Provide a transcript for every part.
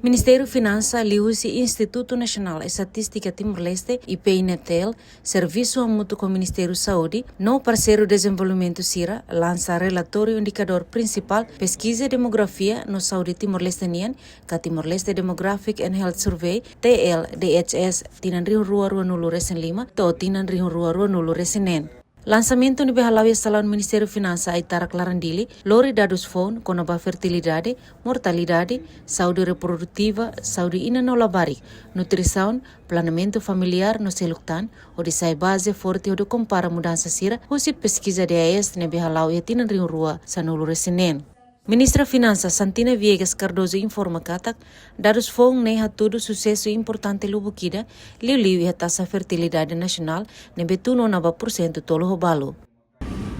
Ministério Finança liu-se Instituto Nacional Estatística Timor-Leste, IPINETEL, Serviço Mútuo com o Ministério Saúde, no parceiro Desenvolvimento CIRA, lança relatório indicador principal pesquisa e demografia no Saúde Timor-Lestenian, ka Timor-Leste Demographic and Health Survey, TL-DHS, Tinan Rio Rua Rua Nulu Resen 5, to Tinan Rio Rua Rua Nulu Resenen. Lançamento ni behalawi salão Ministério Finança ai tarak larandili, lori dados phone konaba fertilidade, mortalidade, saúde reprodutiva, saúde ina no labari, nutrição, planeamento familiar no seluktan, o de sai base forte o de compara mudança sira, o sit pesquisa de AES ni behalawi tinan ring rua sanulu resinen. Ministra Finança Santina Viegas Cardoso informa katak, dados fong ne hatudo sucesso importante lubukida, liu e a taxa fertilidade nacional ne betuno 9% tolo robalo.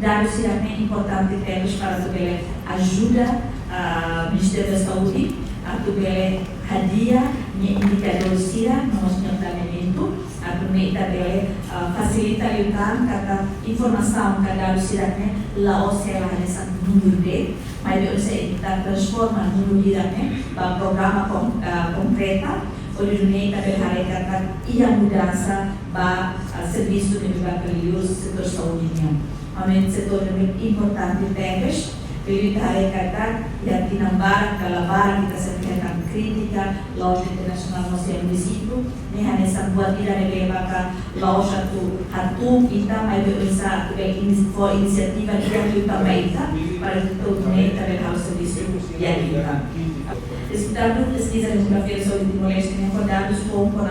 Dados realmente importantes temos para tu ajuda ao Ministério da Saúde, a tu hadia, indicador sira, no nosso tratamento, a tu facilita kata informação que dados sira ne lá o sela nessa número de mas kita transforma número de para programa concreta, onde também também kata ia mudança para serviço que vai para o setor saúde. Amen setor importante temos, ele kata yang tinambar kalabar kita sertifikat kritika, law internasional masih município, ni hanya sebuah tidak ada law hatu kita mai bisa for inisiativa yang kita baita para todo também harus serviço yang kita. Estado pesquisa demografia sobre Timor-Leste tem dados com a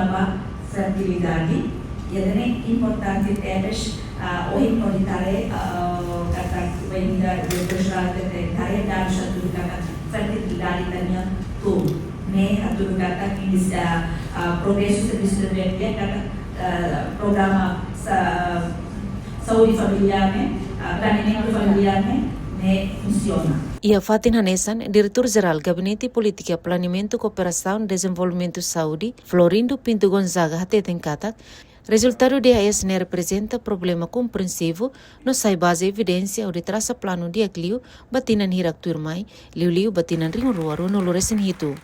fertilidade, e é importante temos hoje pode kata ainda depois de dados satu kata fertilidade tanya tu ne satu kata ini progresso serviço de bebê kata programa saúde familiar planeamento familiar ne funciona. Ia Fatin Hanesan, Diretor-Geral Gabinete Política, Planeamento, Cooperação e Desenvolvimento Saúde, Florindo Pinto Gonzaga, Hateten Katak, resultado de AES ne representa problema compreensivo, no sai base evidência ou de traça plano de aclio, batinan hirak turmai, liu batinan ring ruaro no loresen hitu.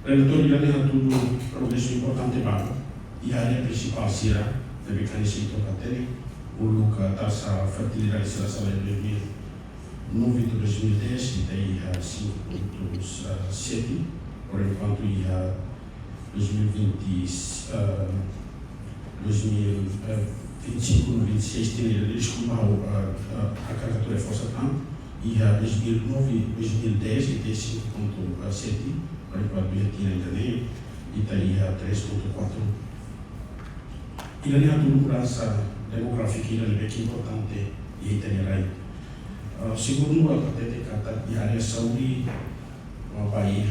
Relatório de tudo progresso importante para e a área principal será de mecanismo tocatele, o lugar taxa fertilidade será salário de 2010 e daí a 5.7, por enquanto ia 2025 no 26 tem desculpa a caricatura é força tam e a 2009 2010 e tem 5.7 por enquanto ia tinha ainda nem e daí a 3.4 e ali a mudança demográfica é bem importante e tem aí segundo a patente kata di area saúde vai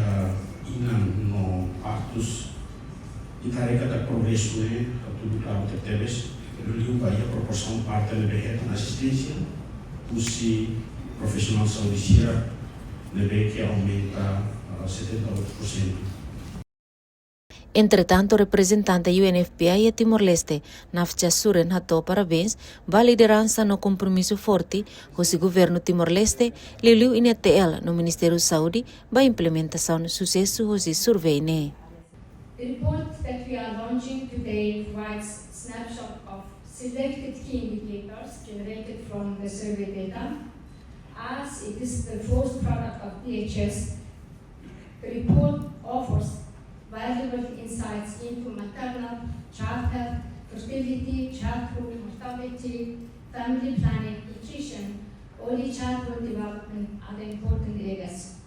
inan no actos itare kata progresso né tudo claro que temos ele vai a proporção parte da na assistência se profissional saúde sira deve que aumenta 78%. Entretanto, representante UNFPA e Timor-Leste, Nafcha Suren hatou parabéns, ba liderança no compromisso forte, o governo Timor-Leste, liu INETL no Ministério da Saúde, ba implementação de sucesso o survey ne. The report that we are launching today provides a snapshot of selected key indicators generated from the survey data. As it is the first product of DHS, the report offers valuable insights into maternal, child health, fertility, childhood, mortality, family planning, nutrition, early childhood development, other important areas.